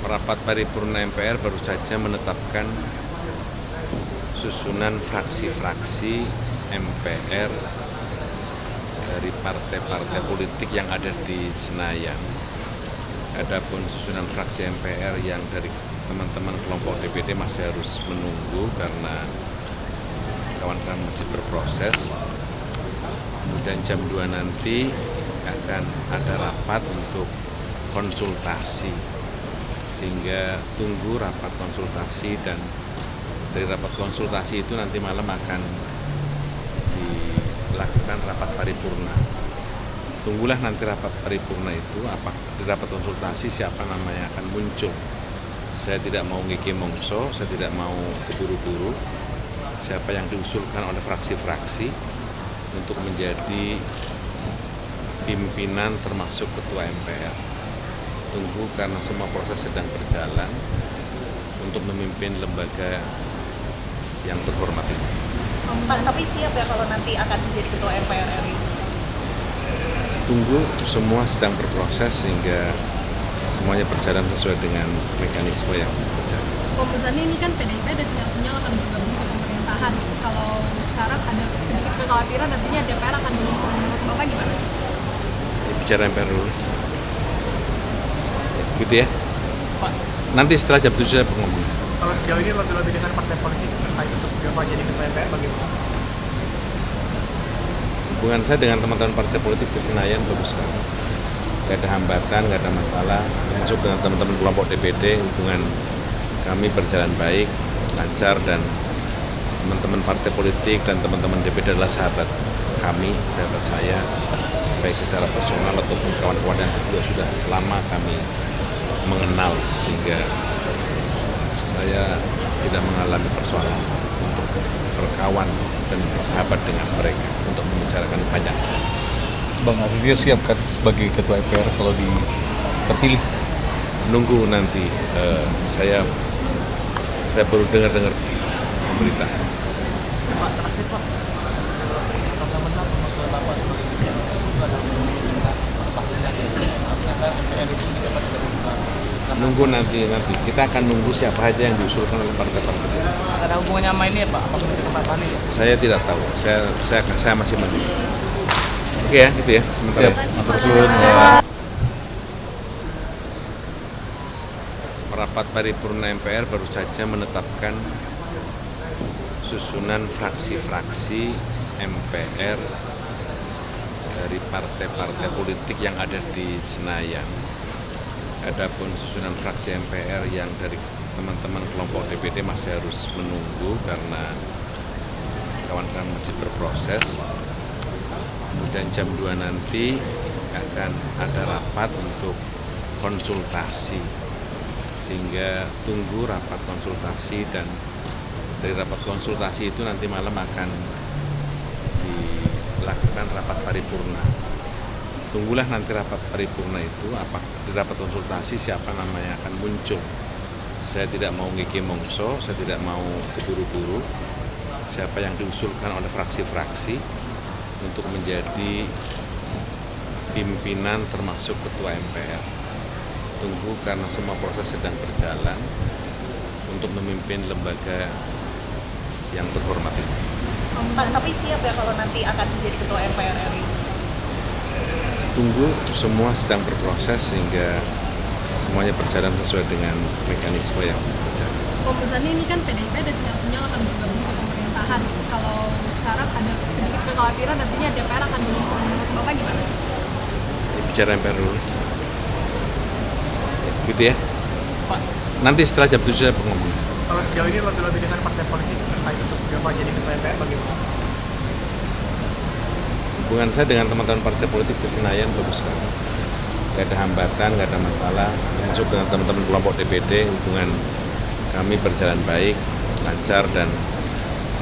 Rapat paripurna MPR baru saja menetapkan susunan fraksi-fraksi MPR dari partai-partai politik yang ada di Senayan. Adapun susunan fraksi MPR yang dari teman-teman kelompok DPD masih harus menunggu karena kawan-kawan masih berproses. Kemudian jam 2 nanti akan ada rapat untuk konsultasi, sehingga tunggu rapat konsultasi, dan dari rapat konsultasi itu nanti malam akan dilakukan rapat paripurna. Tunggulah nanti rapat paripurna itu, apa di rapat konsultasi siapa namanya akan muncul. Saya tidak mau ngiki mongso, saya tidak mau keburu-buru. Siapa yang diusulkan oleh fraksi-fraksi untuk menjadi pimpinan termasuk ketua MPR. Tunggu karena semua proses sedang berjalan untuk memimpin lembaga yang terhormat ini. Tapi siap ya kalau nanti akan menjadi ketua MPR RI? Tunggu, semua sedang berproses sehingga semuanya berjalan sesuai dengan mekanisme yang berjalan. Pembusannya ini kan PDIP ada sinyal-sinyal akan bergabung ke pemerintahan. Kalau sekarang ada sedikit kekhawatiran nantinya DPR akan melumpur, menurut Bapak gimana? Bicara MPR dulu. Gitu ya? Pak, nanti setelah jam 7 saya ngomong. kalau sejauh ini lebih-lebih dengan partai politik terkait untuk Bapak jadi ketua MPR bagaimana? Hubungan saya dengan teman-teman partai politik di Senayan bagus sekali. Gak ada hambatan, gak ada masalah. Termasuk dengan teman-teman kelompok DPD, hubungan kami berjalan baik, lancar, dan teman-teman partai politik dan teman-teman DPD adalah sahabat kami, sahabat saya, baik secara personal ataupun kawan-kawan yang juga sudah lama kami mengenal, sehingga saya tidak mengalami persoalan untuk berkawan dan bersahabat dengan mereka untuk membicarakan banyak. Bang Arifia siap kan sebagai ketua MPR kalau terpilih? Nunggu nanti, saya baru dengar berita. Pak, terakhir Pak, program menang masalah Bapak sebagai ketua itu adalah apakah MPR itu dapat dilakukan? Nunggu nanti kita akan nunggu siapa aja yang diusulkan oleh partai-partai. Ada hubungannya sama ini ya Pak? Apa seperti Pak Bani ya? Saya tidak tahu, saya masih menunggu. Oke ya, gitu ya sementara. Matur suwun. Rapat paripurna MPR baru saja menetapkan susunan fraksi-fraksi MPR dari partai-partai politik yang ada di Senayan. Adapun susunan fraksi MPR yang dari teman-teman kelompok DPD masih harus menunggu karena kawan-kawan masih berproses. Kemudian jam 2 nanti akan ada rapat untuk konsultasi, sehingga tunggu rapat konsultasi, dan dari rapat konsultasi itu nanti malam akan dilakukan rapat paripurna. Tunggulah nanti rapat paripurna itu, apa di rapat konsultasi siapa namanya akan muncul. Saya tidak mau ngiki mongso, saya tidak mau keburu-buru. Siapa yang diusulkan oleh fraksi-fraksi untuk menjadi pimpinan termasuk ketua MPR. Tunggu karena semua proses sedang berjalan untuk memimpin lembaga yang terhormat ini. Tapi siap ya kalau nanti akan menjadi ketua MPR RI? Tunggu, semua sedang berproses sehingga semuanya berjalan sesuai dengan mekanisme yang berjalan. Pembusannya ini kan PDIP ada sinyal-sinyal akan bergabung ke pemerintahan. Kalau sekarang ada sedikit kekhawatiran nantinya DPR akan melumpur, menurut Bapak gimana? Bicara MPR dulu. Gitu ya? Pak, Nanti setelah jam 7 saya ngomong. kalau sejauh ini lebih-lebih dengan partai politik terkait untuk Bapak jadi ketua MPR bagaimana? Hubungan saya dengan teman-teman partai politik di Senayan bagus sekali. Gak ada hambatan, gak ada masalah. Termasuk dengan teman-teman kelompok DPD, hubungan kami berjalan baik, lancar, dan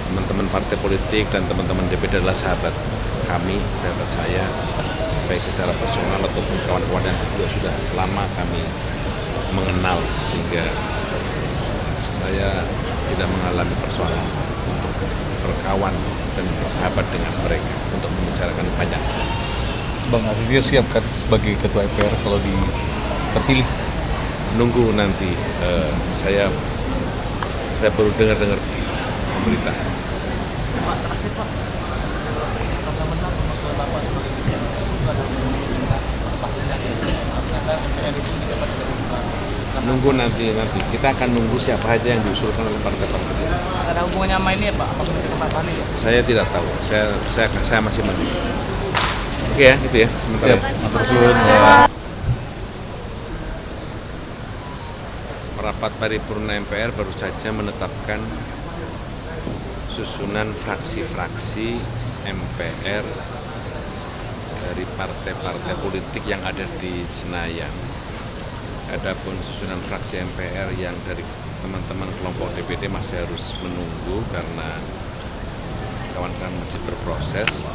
teman-teman partai politik dan teman-teman DPD adalah sahabat kami, sahabat saya, baik secara personal ataupun kawan-kawan yang juga sudah lama kami mengenal, sehingga saya tidak mengalami persoalan untuk berkawan dan bersahabat dengan mereka untuk membicarakan banyak. Bang Arifia siap kan sebagai ketua MPR kalau terpilih? nunggu nanti saya baru dengar pemberita. Pak, terakhir Pak, program menang pengusulan Bapak sebagai gubernur itu ada ternyata MPR itu dapat dilakukan. Nunggu nanti kita akan nunggu siapa aja yang diusulkan oleh partai-partai. Ada hubungannya sama ini ya Pak, apa kesempatan ini ya? Saya tidak tahu, saya masih menunggu. Oke ya, gitu ya sementara. Siap, matur suwun. Ya. Rapat paripurna MPR baru saja menetapkan susunan fraksi-fraksi MPR dari partai-partai politik yang ada di Senayan. Adapun susunan fraksi MPR yang dari teman-teman kelompok DPD masih harus menunggu karena kawan-kawan masih berproses.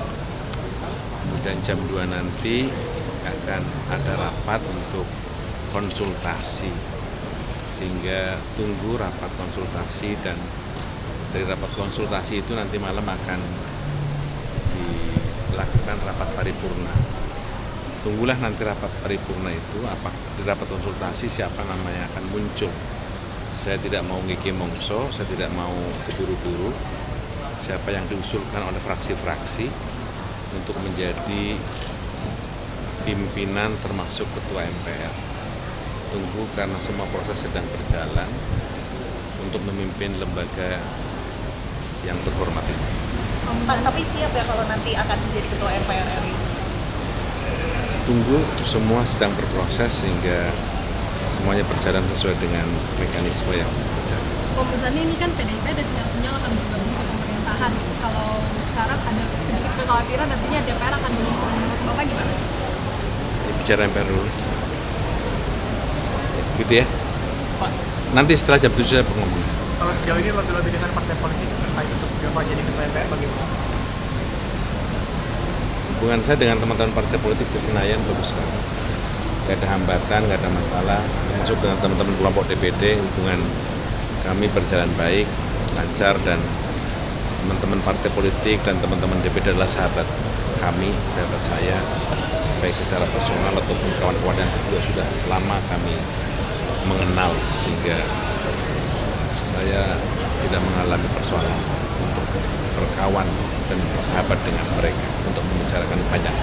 Kemudian jam 2 nanti akan ada rapat untuk konsultasi, sehingga tunggu rapat konsultasi, dan dari rapat konsultasi itu nanti malam akan dilakukan rapat paripurna. Tunggulah nanti rapat paripurna itu, apa di rapat konsultasi siapa namanya akan muncul. Saya tidak mau ngiki mongso, saya tidak mau keburu-buru. Siapa yang diusulkan oleh fraksi-fraksi untuk menjadi pimpinan termasuk ketua MPR. Tunggu karena semua proses sedang berjalan untuk memimpin lembaga yang terhormat ini. Pak, tapi siap ya kalau nanti akan menjadi ketua MPR RI? Tunggu, semua sedang berproses sehingga semuanya berjalan sesuai dengan mekanisme yang berjalan. Pembusannya ini kan PDIP ada sinyal-sinyal akan bergabung ke pemerintahan. Kalau sekarang ada sedikit kekhawatiran nantinya DPR akan bergabung. Menurut Bapak gimana? Bicara MPR dulu. Gitu ya. Pak, Nanti setelah jam 7 saya ngomong. kalau sejauh ini lebih dengan partai politik terkait untuk Bapak jadi ketua MPR bagaimana? Hubungan saya dengan teman-teman partai politik di Senayan bagus sekali. Gak ada hambatan, gak ada masalah. Termasuk dengan teman-teman kelompok DPD, hubungan kami berjalan baik, lancar, dan teman-teman partai politik dan teman-teman DPD adalah sahabat kami, sahabat saya, baik secara personal ataupun kawan-kawan yang juga sudah lama kami mengenal, sehingga saya tidak mengalami persoalan untuk berkawan dan bersahabat dengan mereka untuk membicarakan banyak.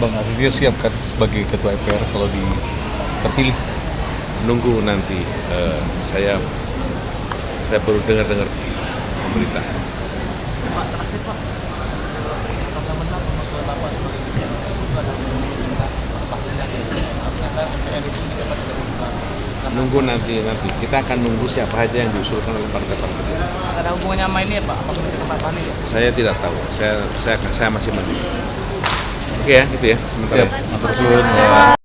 Bang Arifin siap kan sebagai ketua MPR kalau terpilih? Nunggu nanti saya baru dengar berita. Pak, terakhir Pak, program menang pengusulan Bapak sebagai gubernur itu ada ternyata MPR itu dapat dilakukan. Nunggu nanti kita akan nunggu siapa aja yang diusulkan oleh partai-partai. Ada hubungannya sama ini ya Pak, apa kesempatan ini ya? Saya tidak tahu, saya masih menunggu. Oke ya, gitu ya sementara. Siap, matur suwun. Ya.